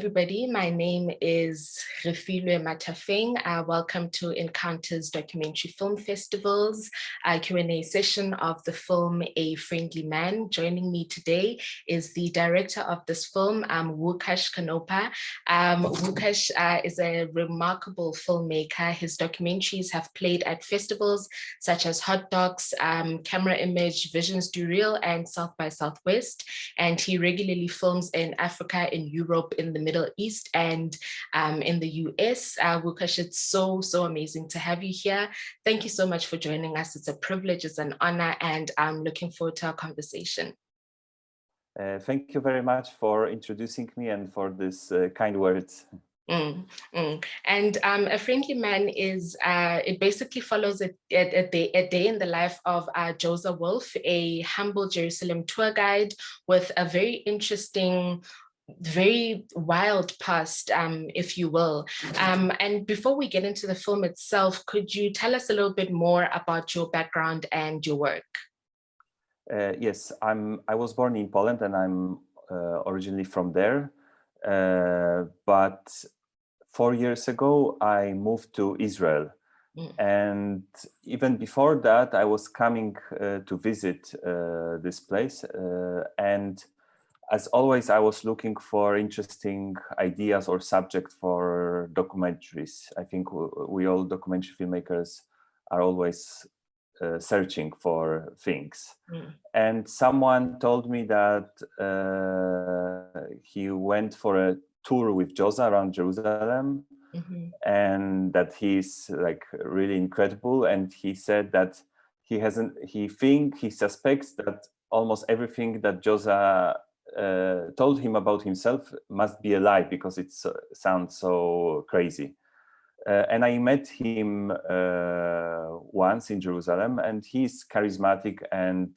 everybody. My name is Refilwe Matafeng. Welcome to Encounters Documentary Film Festival's Q&A session of the film A Friendly Man. Joining me today is the director of this film, Łukasz Konopka. Łukasz is a remarkable filmmaker. His documentaries have played at festivals such as Hot Docs, Camera Image, Visions Do Real, and South by Southwest. And he regularly films in Africa, in Europe, in the Middle East, and in the US. Łukasz, it's so amazing to have you here. Thank you so much for joining us. It's a privilege, it's an honor, and I'm looking forward to our conversation. Thank you very much for introducing me and for this kind words. And A Friendly Man is, it basically follows a day in the life of Joza Wolf, a humble Jerusalem tour guide with a very interesting, very wild past, if you will. And before we get into the film itself, could you tell us a little bit more about your background and your work? Yes, I was born in Poland and I'm originally from there, but 4 years ago, I moved to Israel. And even before that, I was coming to visit this place. And as always, I was looking for interesting ideas or subject for documentaries. I think we all documentary filmmakers are always searching for things. And someone told me that he went for a tour with Joza around Jerusalem, and that he's like really incredible. And he said that he suspects that almost everything that Joza told him about himself must be a lie, because it sounds so crazy. And I met him once in Jerusalem, and he's charismatic, and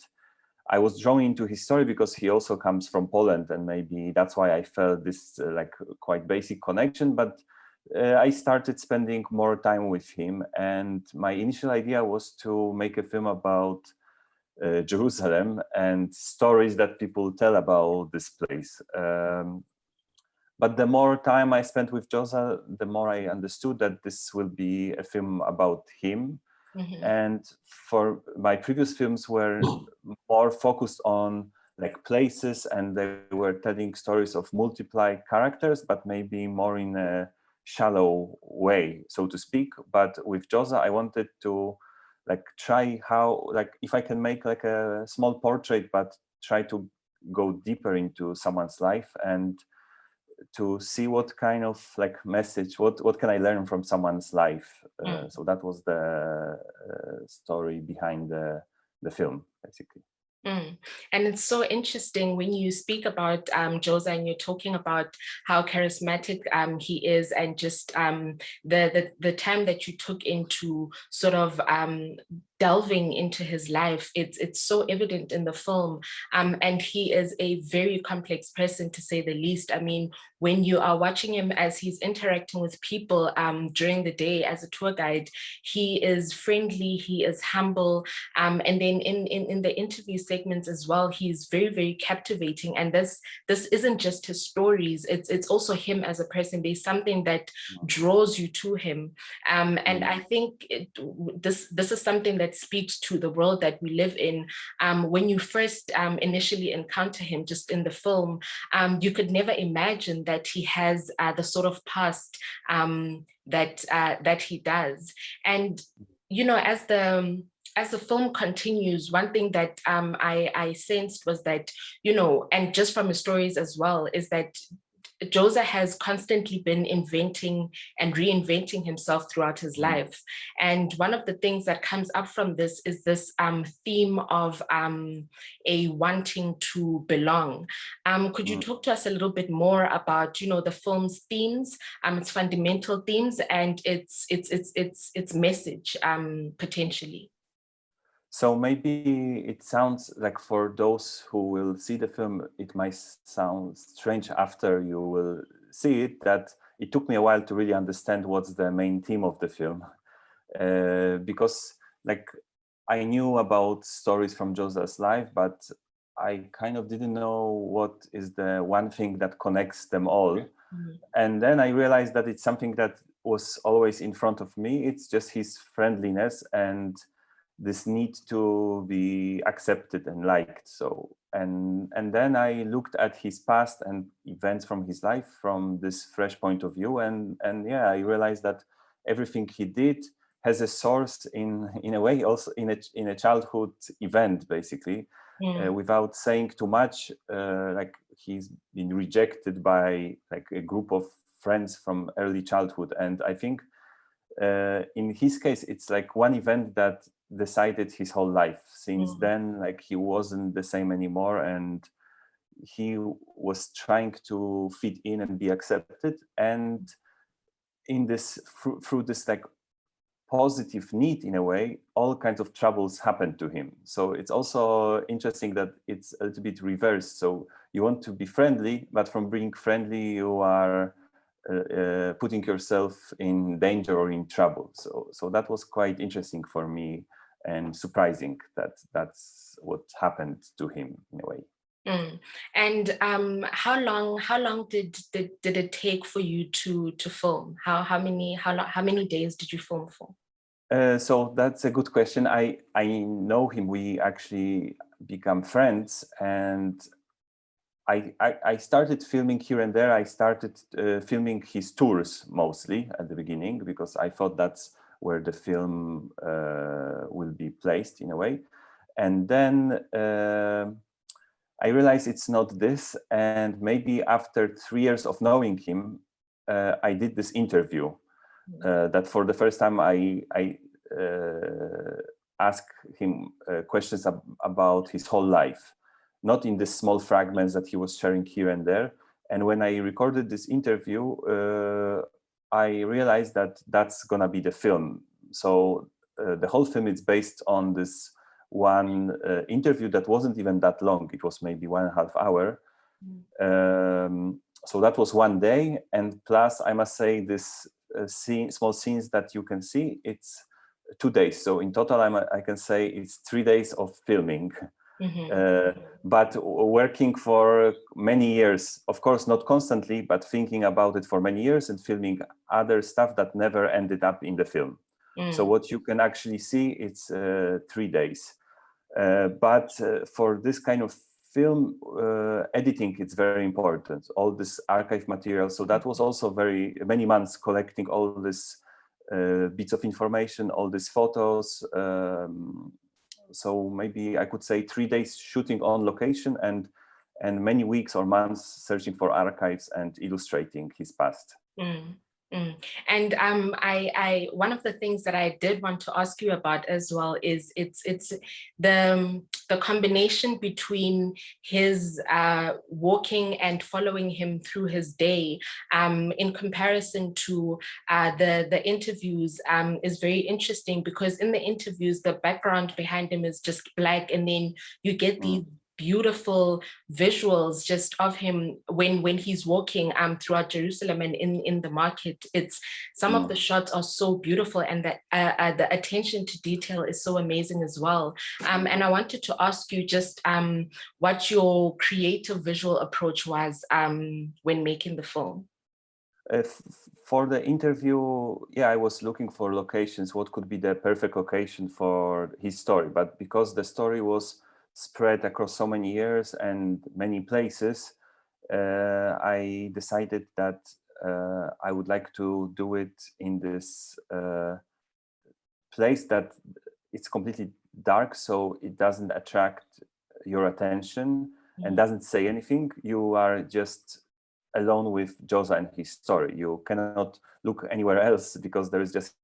I was drawn into his story because he also comes from Poland, and maybe that's why I felt this like quite basic connection. But I started spending more time with him, and my initial idea was to make a film about Jerusalem and stories that people tell about this place. But the more time I spent with Joza, the more I understood that this will be a film about him. And for my previous films were more focused on like places, and they were telling stories of multiple characters, but maybe more in a shallow way, so to speak. But with Joza, I wanted to like try how, like if I can make like a small portrait, but try to go deeper into someone's life and to see what kind of like message, what can I learn from someone's life. So that was the story behind the film, basically. And it's so interesting when you speak about Joza, and you're talking about how charismatic he is, and just the time that you took into sort of delving into his life. It's so evident in the film, and he is a very complex person, to say the least. I mean, when you are watching him as he's interacting with people during the day as a tour guide, he is friendly, he is humble, and then in the interview segments as well, he's very captivating. And this isn't just his stories, it's also him as a person. There's something that draws you to him, and I think this is something that speaks to the world that we live in. When you first initially encounter him just in the film, you could never imagine that he has the sort of past that he does. And you know, as the film continues, one thing that I sensed was that, you know, and just from his stories as well, is that Joza has constantly been inventing and reinventing himself throughout his life. And one of the things that comes up from this is this theme of a wanting to belong. Could you talk to us a little bit more about, you know, the film's themes, its fundamental themes, and its message potentially? So maybe it sounds like, for those who will see the film, it might sound strange after you will see it, that it took me a while to really understand what's the main theme of the film. Because like I knew about stories from Joza's life, but I kind of didn't know what is the one thing that connects them all. And then I realized that it's something that was always in front of me. It's just his friendliness and this need to be accepted and liked. So, and then I looked at his past and events from his life from this fresh point of view. And yeah, I realized that everything he did has a source in a way also in a childhood event, basically. Without saying too much, like he's been rejected by like a group of friends from early childhood. And I think in his case, it's like one event that decided his whole life. Since then, like he wasn't the same anymore, and he was trying to fit in and be accepted. And in this, through this like positive need in a way, all kinds of troubles happened to him. So it's also interesting that it's a little bit reversed. So you want to be friendly, but from being friendly, you are putting yourself in danger or in trouble. So that was quite interesting for me and surprising that that's what happened to him in a way. And how long did it take for you to film? How many days did you film for? So that's a good question. I know him. We actually become friends, and I started filming here and there. I started filming his tours mostly at the beginning because I thought that's where the film will be placed in a way. And then I realized it's not this. And maybe after 3 years of knowing him, I did this interview that for the first time I asked him questions about his whole life, not in the small fragments that he was sharing here and there. And when I recorded this interview, I realized that that's gonna be the film. So the whole film is based on this one interview that wasn't even that long. It was maybe 1.5 hours. So that was one day. And plus, I must say, this small scenes that you can see, it's 2 days. So in total, I can say it's 3 days of filming. But working for many years, of course, not constantly, but thinking about it for many years and filming other stuff that never ended up in the film. So what you can actually see, it's 3 days. But for this kind of film, editing, it's very important. All this archive material. So that was also many months collecting all this bits of information, all these photos. So maybe I could say 3 days shooting on location and many weeks or months searching for archives and illustrating his past. And I one of the things that I did want to ask you about as well is it's the combination between his walking and following him through his day in comparison to the interviews is very interesting, because in the interviews the background behind him is just black, and then you get these beautiful visuals just of him when he's walking throughout Jerusalem and in the market. It's some of the shots are so beautiful, and the attention to detail is so amazing as well. And I wanted to ask you just what your creative visual approach was when making the film. For the interview, yeah, I was looking for locations, what could be the perfect location for his story. But because the story was spread across so many years and many places, I decided that I would like to do it in this place that it's completely dark, so it doesn't attract your attention and doesn't say anything. You are just alone with Joza and his story. You cannot look anywhere else because there is just,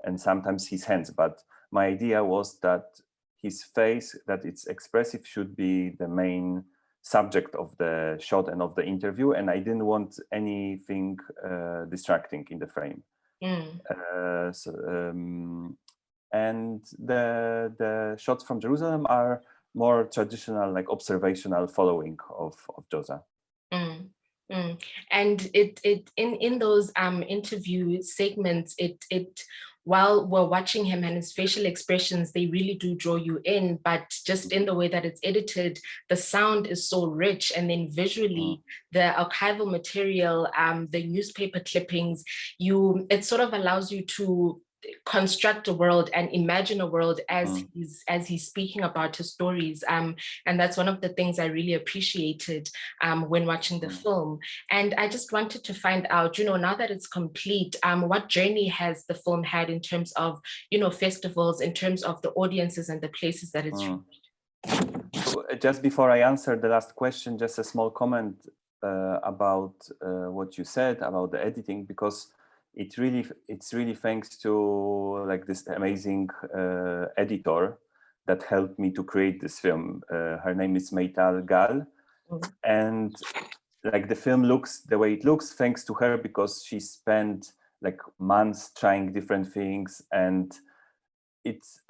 and sometimes his hands. But my idea was that his face, that it's expressive, should be the main subject of the shot and of the interview. And I didn't want anything distracting in the frame. And the shots from Jerusalem are more traditional, like observational following of Joza. And it in those interview segments, it while we're watching him and his facial expressions, they really do draw you in, but just in the way that it's edited, the sound is so rich. And then visually, the archival material, the newspaper clippings, it sort of allows you to construct a world and imagine a world as he's speaking about his stories, and that's one of the things I really appreciated when watching the film. And I just wanted to find out, now that it's complete, what journey has the film had in terms of festivals, in terms of the audiences and the places that it's reached? So just before I answer the last question, just a small comment about what you said about the editing, because it's really thanks to like this amazing editor that helped me to create this film. Her name is Meital Gal, and like the film looks the way it looks thanks to her, because she spent like months trying different things. And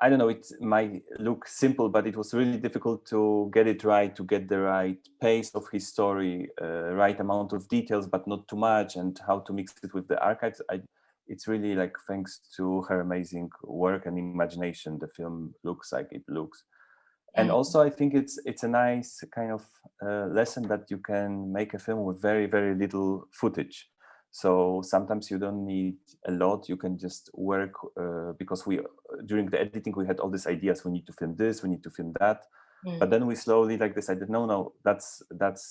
I don't know, it might look simple, but it was really difficult to get it right, to get the right pace of his story, right amount of details, but not too much, and how to mix it with the archives. It's really like thanks to her amazing work and imagination, the film looks like it looks. And also, I think it's a nice kind of lesson that you can make a film with very, very little footage. So sometimes you don't need a lot. You can just work because during the editing, we had all these ideas. We need to film this, we need to film that. But then we slowly like decided, no, that's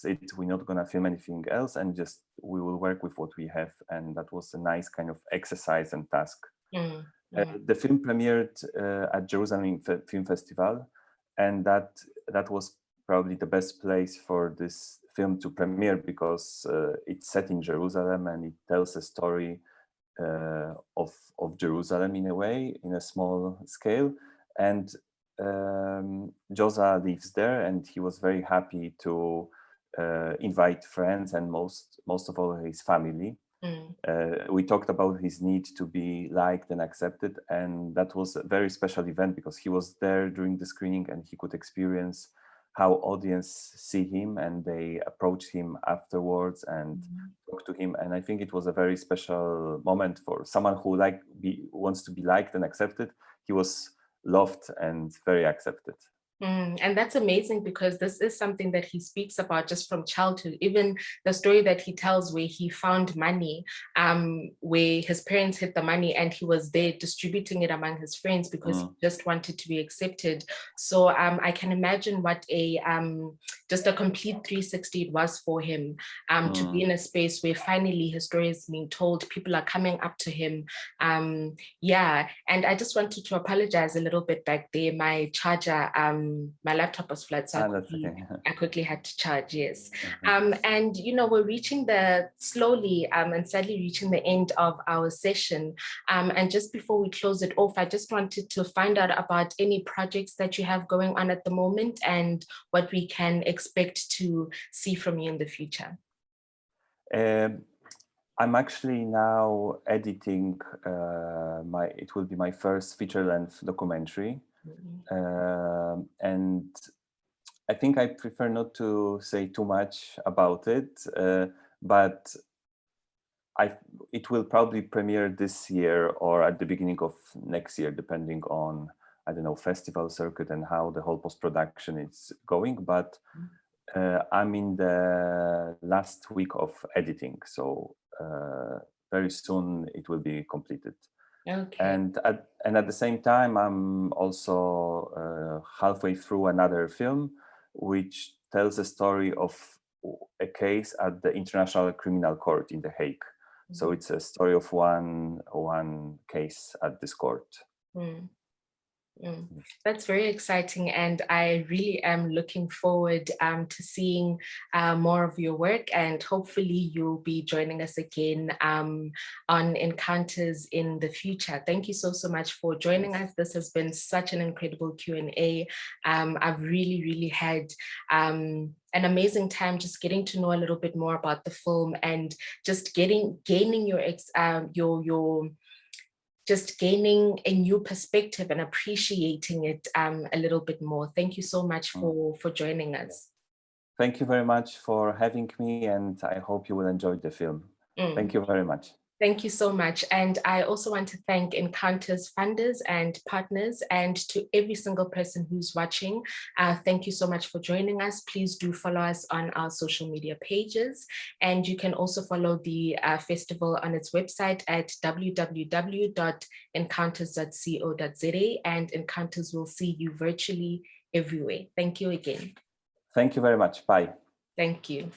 it. We're not gonna film anything else, and just we will work with what we have. And that was a nice kind of exercise and task. The film premiered at Jerusalem Film Festival, and that was probably the best place for this film to premiere, because it's set in Jerusalem and it tells a story of Jerusalem in a way, in a small scale. And Joza lives there, and he was very happy to invite friends and most of all his family. We talked about his need to be liked and accepted, and that was a very special event because he was there during the screening and he could experience how audience see him, and they approach him afterwards and talk to him. And I think it was a very special moment for someone who wants to be liked and accepted. He was loved and very accepted. And that's amazing, because this is something that he speaks about just from childhood. Even the story that he tells where he found money, where his parents hid the money and he was there distributing it among his friends because he just wanted to be accepted. So I can imagine what just a complete 360 it was for him, to be in a space where finally his story is being told, people are coming up to him. Yeah, and I just wanted to apologize a little bit back there. My charger, my laptop was flat, so I quickly had to charge. Yes. And we're reaching slowly and sadly reaching the end of our session. And just before we close it off, I just wanted to find out about any projects that you have going on at the moment and what we can expect to see from you in the future. I'm actually now editing it will be my first feature-length documentary. And I think I prefer not to say too much about it, but it will probably premiere this year or at the beginning of next year, depending on, I don't know, festival circuit and how the whole post-production is going. But I'm in the last week of editing, so very soon it will be completed. Okay. And at the same time, I'm also halfway through another film, which tells a story of a case at the International Criminal Court in The Hague. So it's a story of one case at this court. That's very exciting, and I really am looking forward to seeing more of your work, and hopefully you'll be joining us again on Encounters in the future. Thank you so much for joining us. This has been such an incredible Q&A. I've really had an amazing time just getting to know a little bit more about the film and just gaining just gaining a new perspective and appreciating it a little bit more. Thank you so much for joining us. Thank you very much for having me, and I hope you will enjoy the film. Thank you very much. Thank you so much. And I also want to thank Encounters funders and partners, and to every single person who's watching. Thank you so much for joining us. Please do follow us on our social media pages. And you can also follow the festival on its website at www.encounters.co.za, and Encounters will see you virtually everywhere. Thank you again. Thank you very much. Bye. Thank you.